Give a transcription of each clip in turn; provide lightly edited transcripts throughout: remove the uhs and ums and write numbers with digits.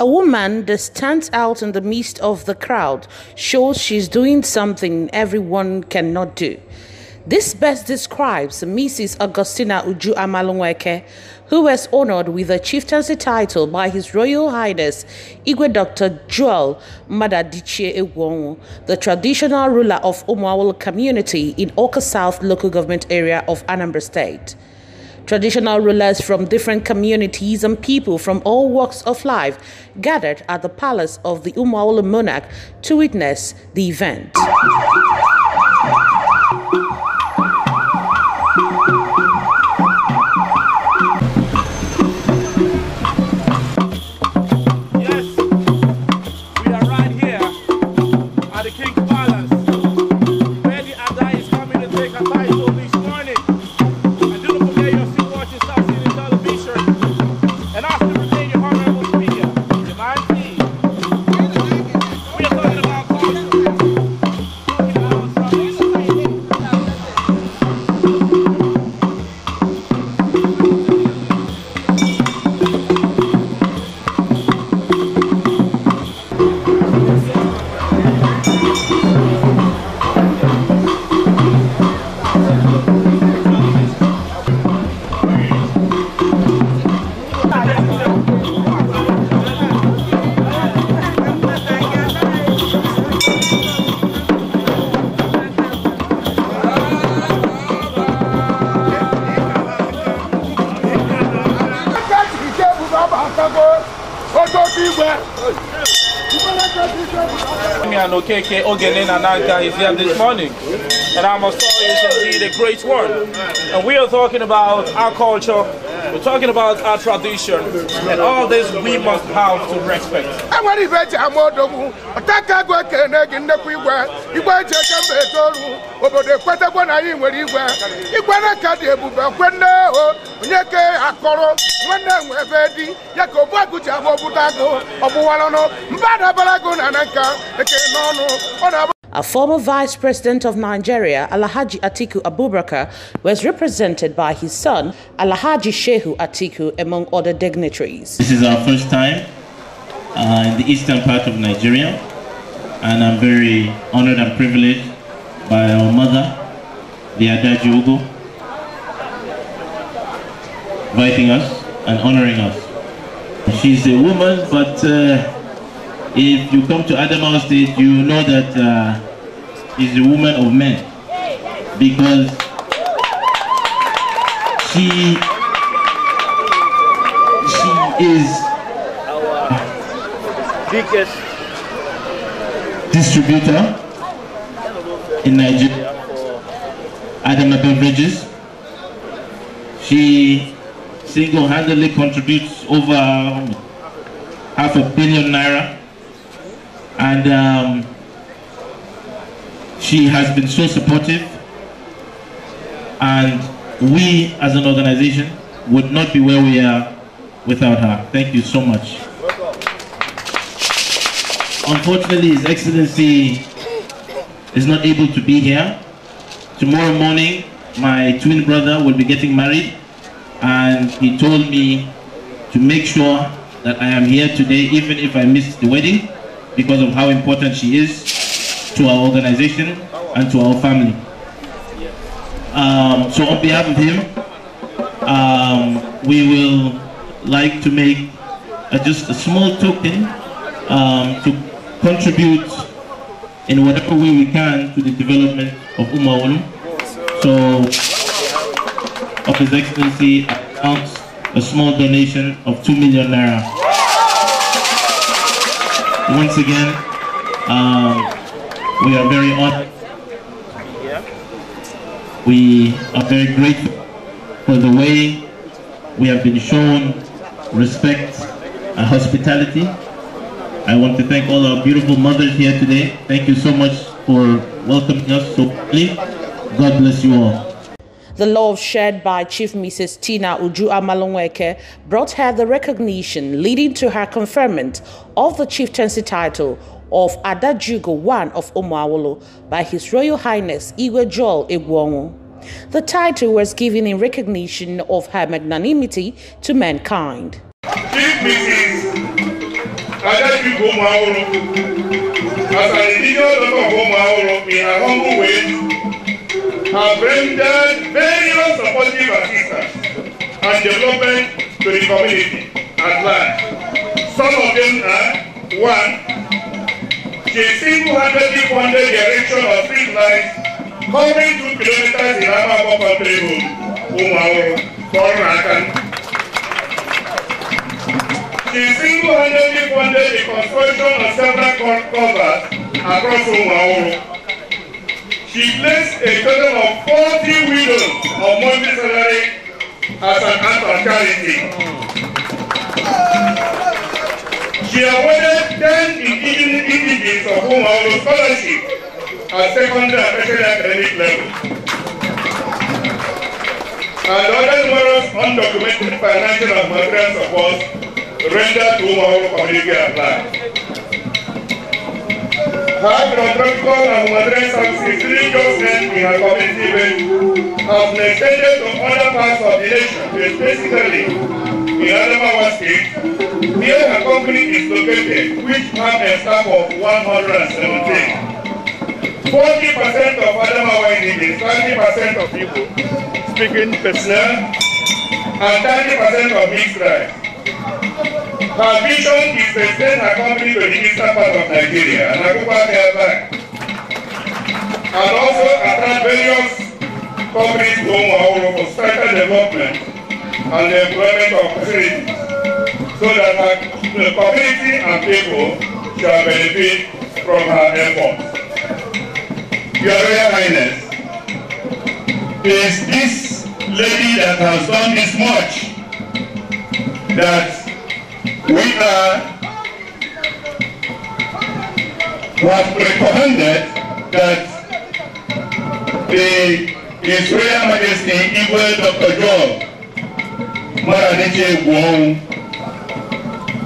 A woman that stands out in the midst of the crowd shows she's doing something everyone cannot do. This best describes Mrs. Augustina Ugo Amalu Nweke, who was honored with a chieftaincy title by His Royal Highness Igwe Dr. EGWUONWU, the traditional ruler of Umuawulu community in Awka South local government area of Anambra State. Traditional rulers from different communities and people from all walks of life gathered at the palace of the Umuawulu monarch to witness the event. Okeke Ogene Nananka is here this morning, and I must say it's indeed a great one. And we are talking about our culture, we're talking about our tradition, and all this we must have to respect. A former Vice President of Nigeria, Alhaji Atiku Abubakar, was represented by his son, Alhaji Shehu Atiku, among other dignitaries. This is our first time in the eastern part of Nigeria, and I'm very honored and privileged by our mother, the Adaji Ugo, inviting us and honoring us. She's a woman, but if you come to Adamawa State, you know that she's a woman of men, because she is our biggest distributor in Nigeria, Adama Beverages. She single-handedly contributes over $500 million naira, and she has been so supportive, and we as an organization would not be where we are without her. Thank you so much. Unfortunately, His Excellency is not able to be here. Tomorrow morning, my twin brother will be getting married, and he told me to make sure that I am here today, even if I missed the wedding, because of how important she is to our organization and to our family. So on behalf of him, we will like to make just a small token to contribute in whatever way we can to the development of Umuawulu. So, of His Excellency announced a small donation of 2 million naira. Once again, we are very honored. We are very grateful for the way we have been shown respect and hospitality. I want to thank all our beautiful mothers here today. Thank you so much for welcoming us so quickly. God bless you all. The love shared by Chief Mrs. Tina Ugo Amalu Nweke brought her the recognition leading to her conferment of the chieftaincy title of Adajugo I of Umuawulu by His Royal Highness EGWUONWU. The title was given in recognition of her magnanimity to mankind. Chief Mrs. Ugo Umuawulu, as an indigenous member of Umuawulu in her humble ways, have rendered various supportive assistance and development to the community at large. Some of them are: 1. She single-handedly funded the erection of street lights covering 2 kilometers in Amalu Country Road, Umuawulu, Conferment. She single-handedly funded the construction of several covers across Umuawulu. She placed a total of 40 widows of monthly salary as an act of charity. She awarded 10 individuals of Umuawulu scholarship at secondary and tertiary academic level, and other numerous undocumented financial and material support rendered to Umuawulu community at large. Her philanthropical and humanitarian services didn't just end in her community event, have been extended to other parts of the nation, specifically in Adamawa State, where her company is located, which has a staff of 117. 40% of Adamawa indigenes, 30% of people speaking personnel, and 30% of mixed race. Her vision is to extend her company to the eastern part of Nigeria and also attract various companies to Umuawulu for social development and the employment opportunities, so that the community and people shall benefit from her efforts. Your Royal Highness, is this lady that has done this much that we have recommended that His Royal Majesty EGWUONWU.THE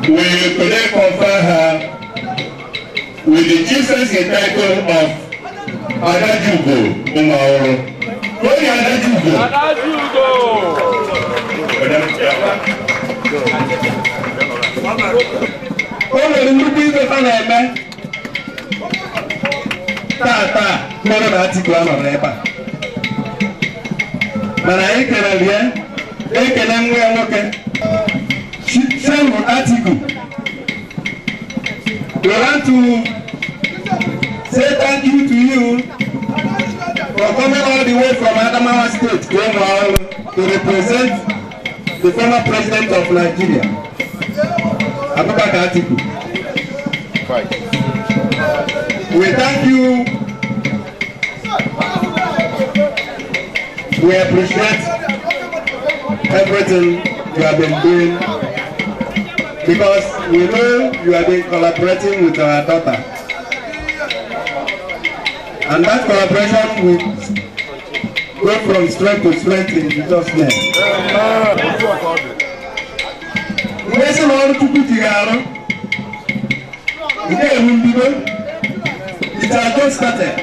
will today confer her with the chieftaincy title of Ugo Umuawulu. What is Ugo? We want to say thank you to you for coming all the way from Adamawa State to represent the former president of Nigeria, Atiku. We thank you. We appreciate everything you have been doing, because we know you have been collaborating with our daughter, and that collaboration will go from strength to strength in Jesus' name. It has just started.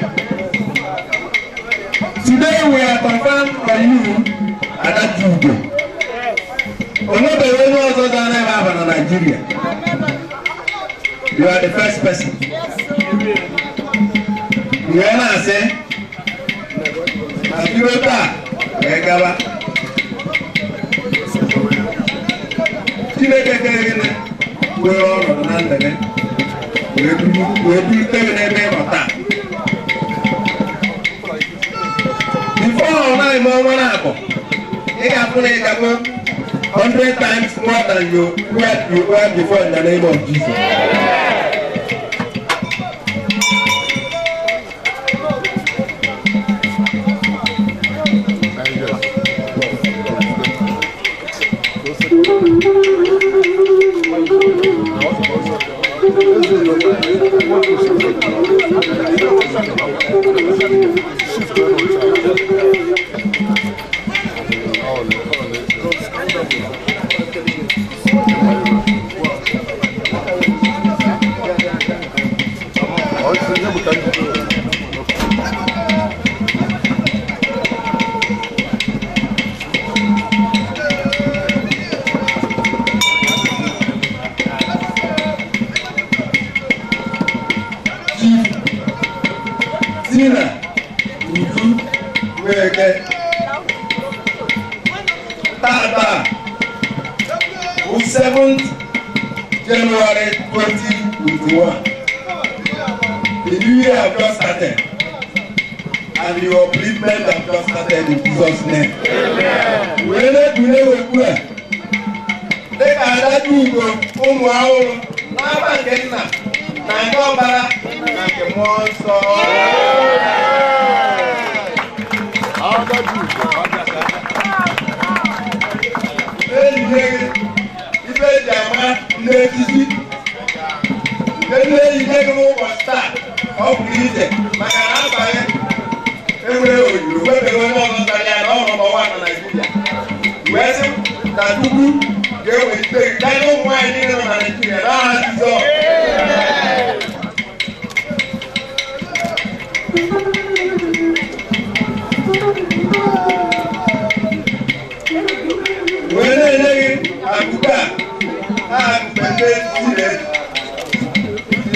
Today we are confirmed for you Ugo. Nigeria. You are the first person. You are not saying, you are back. Before 100 times more than you were before, in the name of Jesus. Ugo Umuawulu. Tata, 7th January 2021. The new year have just started, and your upliftment have just started in Jesus' name. Amen. Take another Ugo Umuawulu. Naba Kenna, Nangobara, Nangemonso. Ibe jama n'etiti. Ele ihe go start. Ọ bụ ije maka na abanye enwere oyiro webe onye ọzọ tara ya na ọ nọmba 1 na Nigeria. Wee sị ka Chukwu ga-ewelite karịa ụmụ nwaanyị niile nọ na Nigeria n'aha Jizọs. Wee na-enye gị akụkọ a akụkọ ndị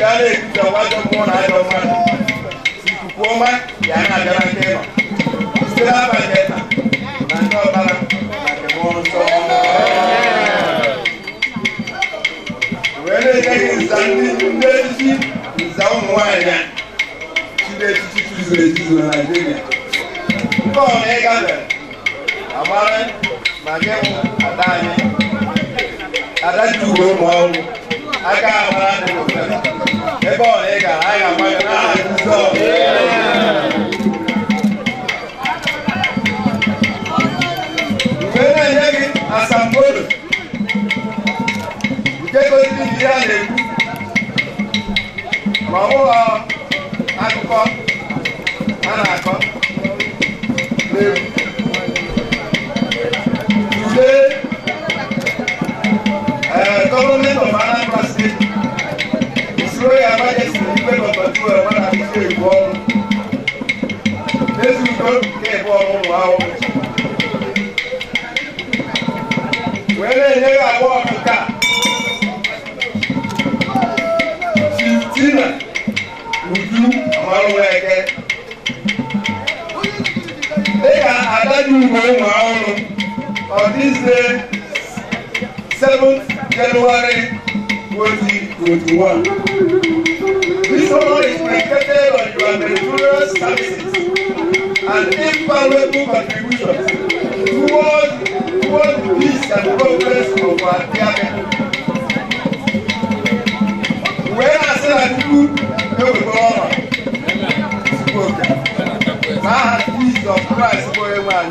ya na-ekute ọgbajọ mmụọ na ajọ mmadụ. Ikuku ọma ya na-abịara nke nọ site n'abalị taa na ndị ọbara na nke mmụọ nsọ. Wee na-enye gị nza ndị echichi nza ụmụ nwaanyị ya chiri echichi chuzuru echuzu na Naịjirịa. Nke ọ na ịgafere amara ma gị bụ ada anyị Ada Ugo Umuawulu aka amara dị n'ofere ebe ọ na ị gara anyị ga-agbaga n'aha Jizọs. Mgbe na-enye gị asambodo nke gosiri ihe a na-ekwu ma ọ bụghị akụkọ a na-akọ n'egwu. Today, Conferment of Anambra State is Royal Majesty Igwe Number 2 EGWUONWU. This is not EGWUONWU. When they never walk the car, Chieftancy Ugo Umuawulu. They are Ugo Umuawulu on this day, 7th January 2021. This honor is predicated on your meritorious services and invaluable contributions towards the peace and progress of our dear people. When I say that you will go on, peace of Christ going on.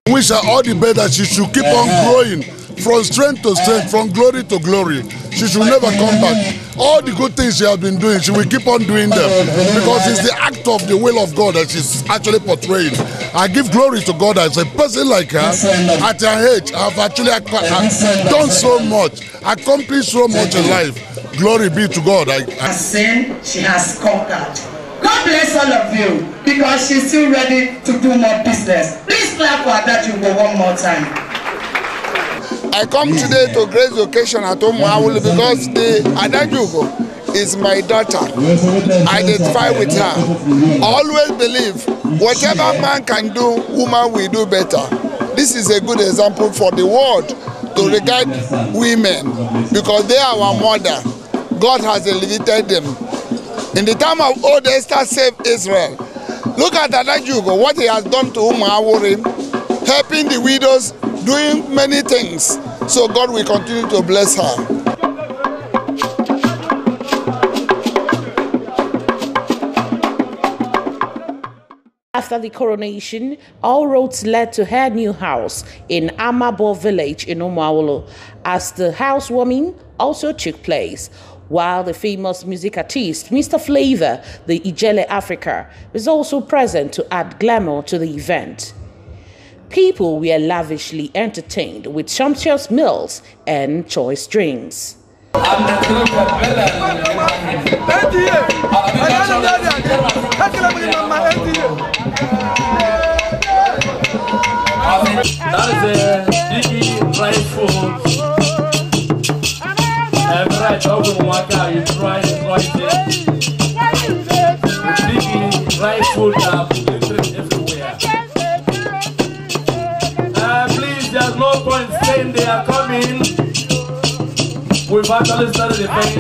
Wish her all the best, that she should keep on growing from strength to strength, from glory to glory. She should never come back. All the good things she has been doing, she will keep on doing them, because it's the act of the will of God that she's actually portraying. I give glory to God as a person like her, at her age, I've actually done so much, accomplished so much in life. Glory be to God. Sin, she has conquered. God bless all of you, because she's still ready to do more business. Please clap for Ada Ugo one more time. I come today to grace the occasion at Umuawulu because Ada Ugo is my daughter. I identify with her. I always believe whatever man can do, woman will do better. This is a good example for the world to regard women, because they are our mother. God has elevated them. In the time of old, Esther saved Israel. Look at Ada Ugo, what he has done to Umuawulu, helping the widows, doing many things. So God will continue to bless her. After the coronation, all roads led to her new house in Amalu village in Umuawulu, as the housewarming also took place, while the famous music artist Mr. Flavor, the Ijele Africa, was also present to add glamour to the event. People were lavishly entertained with sumptuous meals and choice drinks. That is a biggie dry food. Right, Ugo Umuawulu, you try it right there. Biggie dry food everywhere. Please, there's no point staying there. Come in. We've actually started the event.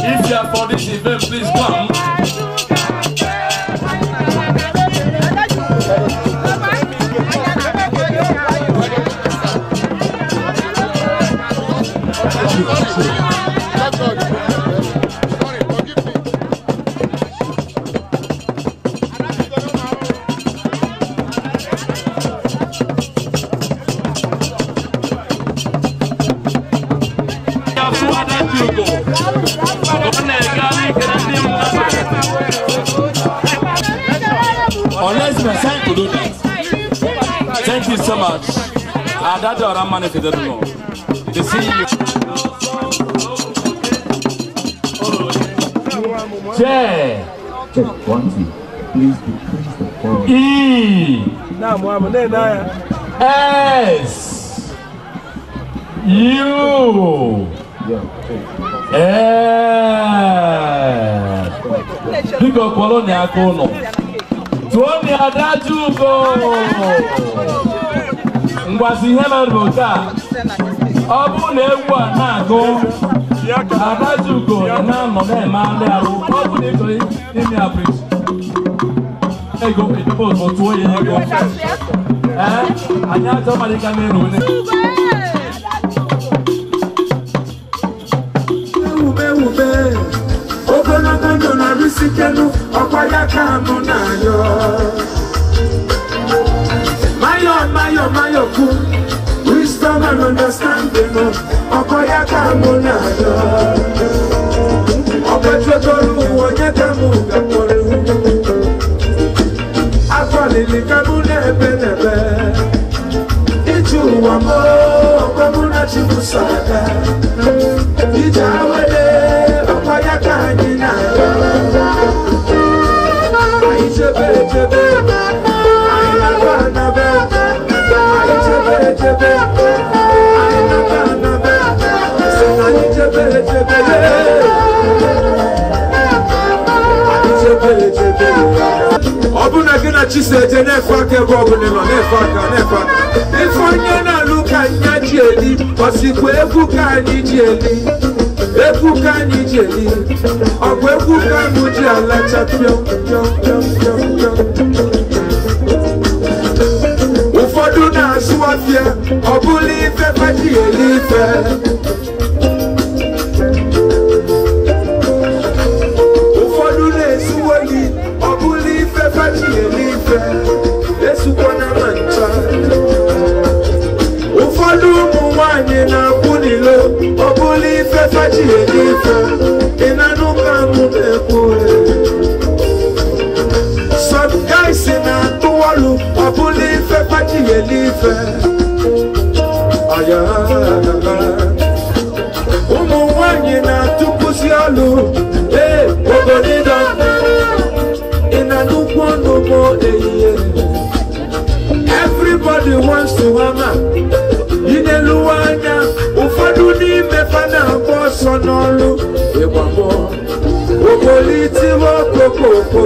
If you are for this event, please come. Unless we are trying to do that. Thank you so much. That's what I'm managing to do. To see you. Check. Check 1, 2. Please decrease the phone. E. S. U. Biko Polonia Kono. Tuoni Adajugo. Ngwasi Hema Roka. Obu Newa Nago. Adajugo. Na Mone Mande Aru. Obu Neko Imi Apris. Ego, it was for 2 years ago. Anya somebody can mean. Mayo, wisdom and understanding. Okoya kamunayo. Opetro wonyekamu gakore. Afali likamune benebe. Ichu wamo kamuna chimusaka. Ijawele okoya kaninayo. Obuna gina chisete nefa ke bobune no nefa. Ifonye na luka nyajieli, osikwe ebuka ni jieli. Ebuka ni jieli. Ogwebuka muji ala chapio. Ufodu na suafia, obuli ife faji elife. Ufodu na suweli, obuli ife faji elife. Esu kona mancha. Ufodu muwanye na kunilo, obuli ife faji elife. Inanuka munekule. Some guys in a tuwalu, obuli ife faji elife. Umuwanye na tukusialu, ogonida. Inanukwano mo eye. Everybody wants to hammer. Ineluwanya, ufadu ni mefana boso nolu. Ewamo, oboliti wokokoko.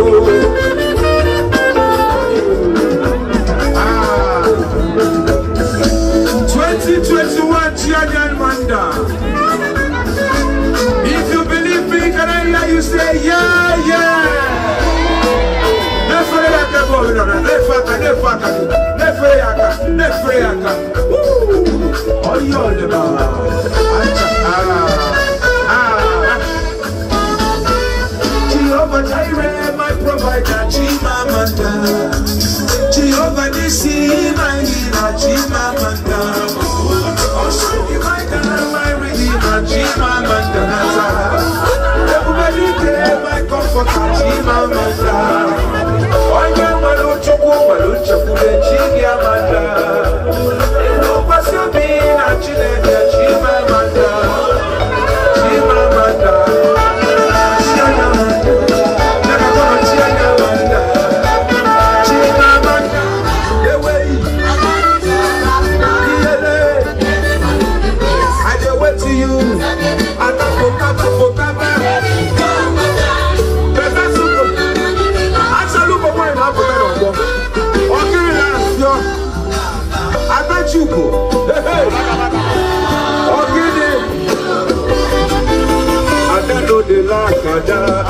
2021 Chiagan Manda. If you believe me, can I hear you say yeah? Nefreyaka. Oh, you're the Jehovah Jireh, my provider.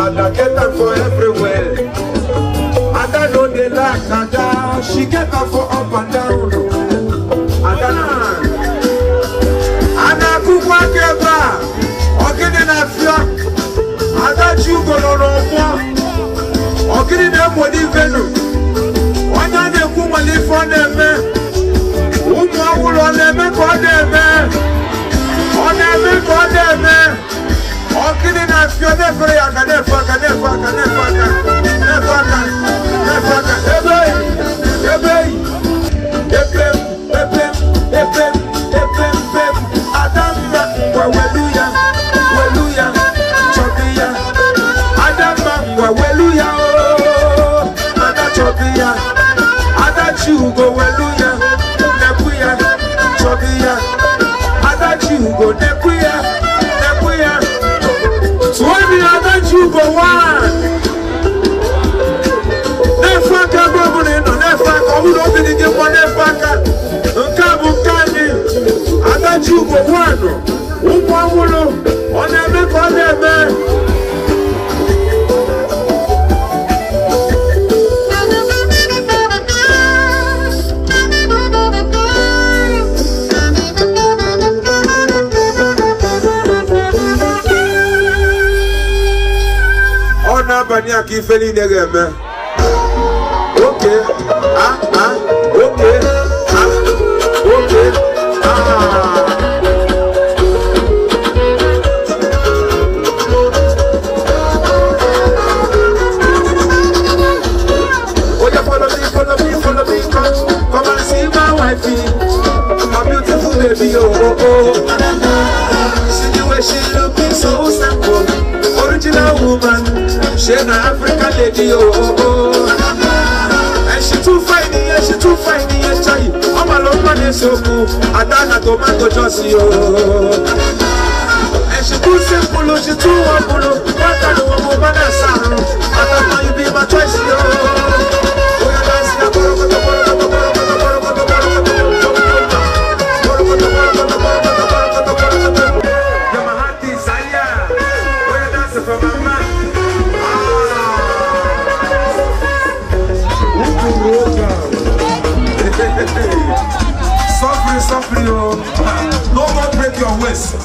Ada get her for everywhere. Ada know they like Ada. She get her for up and down. Ada kukwa keba. Ogini na fia. Ada chugo no romo. Ogini na modi venu. Wanya ne kuma li foneme. Umuawulu oneme kodeme. Oneme kodeme. Okini na fio never yaka never Ugo one. Nefaka governor, nefaka. Who don't think you want nefaka? Nkabu kani. Ada Ugo one. Umuawulu. Oneme koneme. Bania ki feli negeme. Okay. Okay. Okay. Oh, you follow me, come and see my wifey, my beautiful baby. Oh. See the way she looking so simple, original woman. She an African lady, oh. And she too fine, yeah, chai. I'm a long man, so cool. I done a tomato juicy, oh. And she too simple, she too humble. What I know, I'm a son. I thought you be my choice, oh. You're my heart desire. Where you dancing for my man? Suffering, oh. No more break your waist.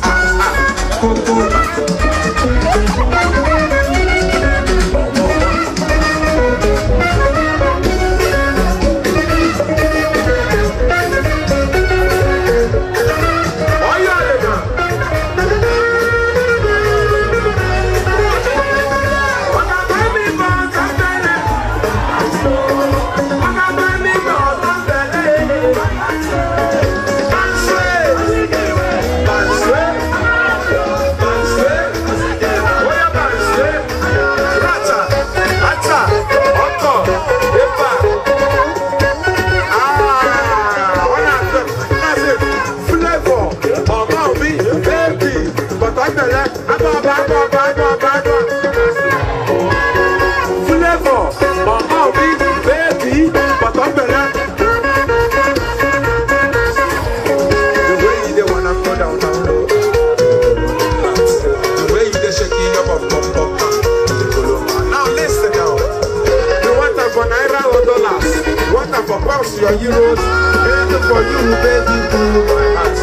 Your euros, anything for you, baby, to my heart.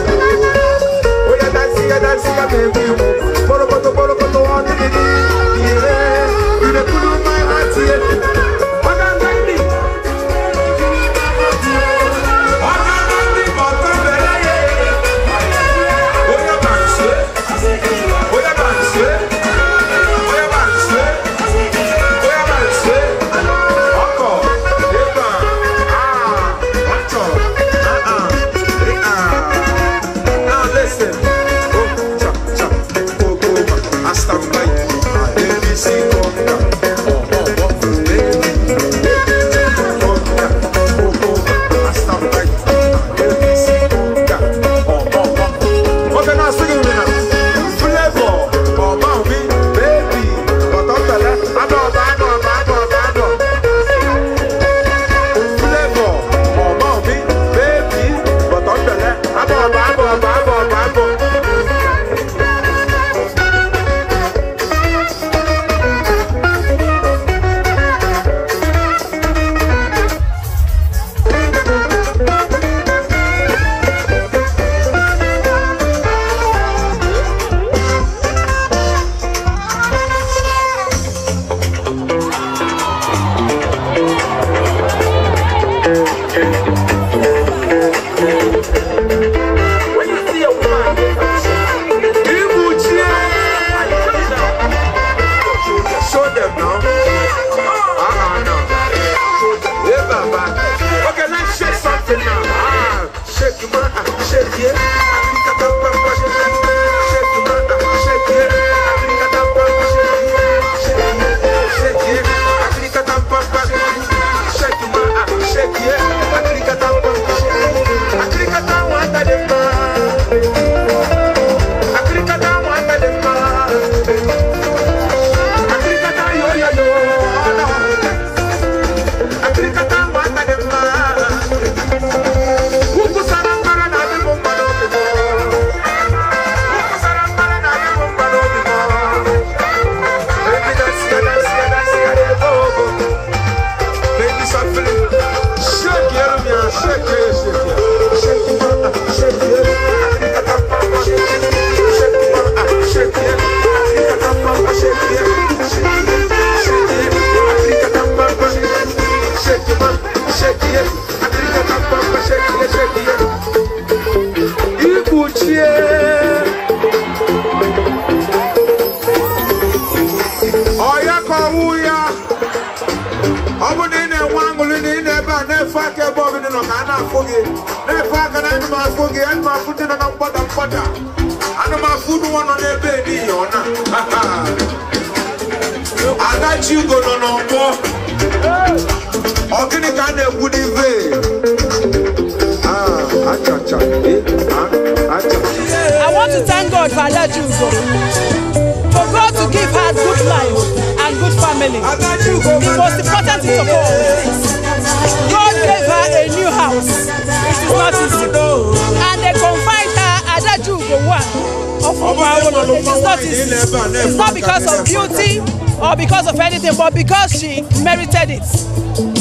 Oh, yeah, that's baby. Boro, on the Mafugi, never can animal Fugi, and my foot in a butter. Animal food one on a baby, I got you go no more. Organic and a woody vein. I want to thank God for Adajugo. For God to give her good life and good family. The most important thing of all. God gave her a new house. It is not easy. And they confined her Adajugo one. It is not easy. It's not because of beauty or because of anything, but because she merited it.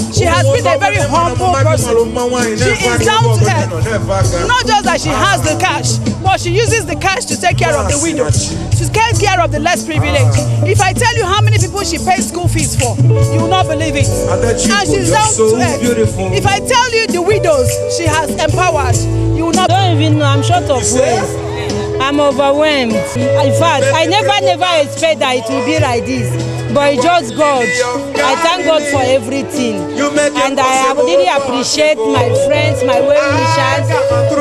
She has been a very humble person. She is down to earth. Not just that she has the cash, but she uses the cash to take care of the widow. She takes care of the less privileged. If I tell you how many people she pays school fees for, you will not believe it. And she's down to earth. If I tell you the widows she has empowered, you will not. I don't even know. I'm short of words. I'm overwhelmed. In fact, I never expect that it will be like this. But it's just God. I thank God for everything. And I really appreciate my friends, my well-wishers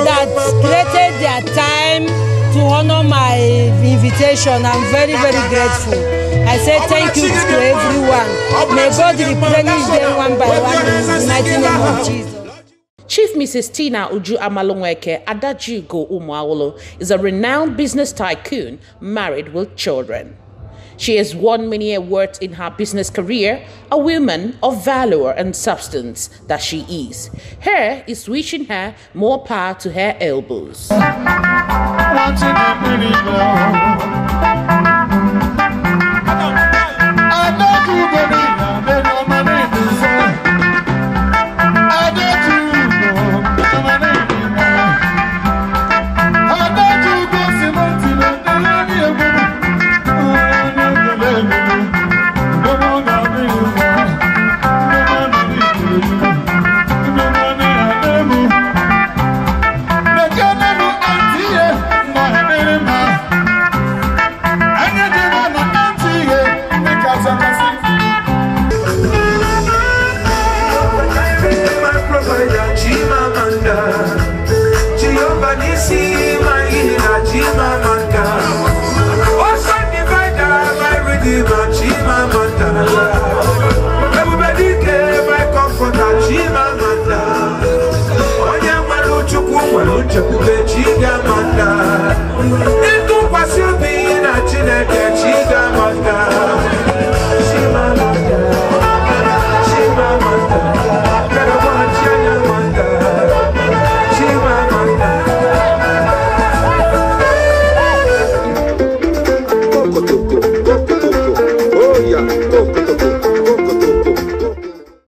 that created their time to honor my invitation. I'm very, very grateful. I say thank you to everyone. May God replenish them one by one in the mighty name of Jesus. Chief Mrs. Ugo Umuawulu, Ugo Umuawulu, is a renowned business tycoon married with children. She has won many awards in her business career, a woman of valor and substance that she is. Here is wishing her more power to her elbows. Everybody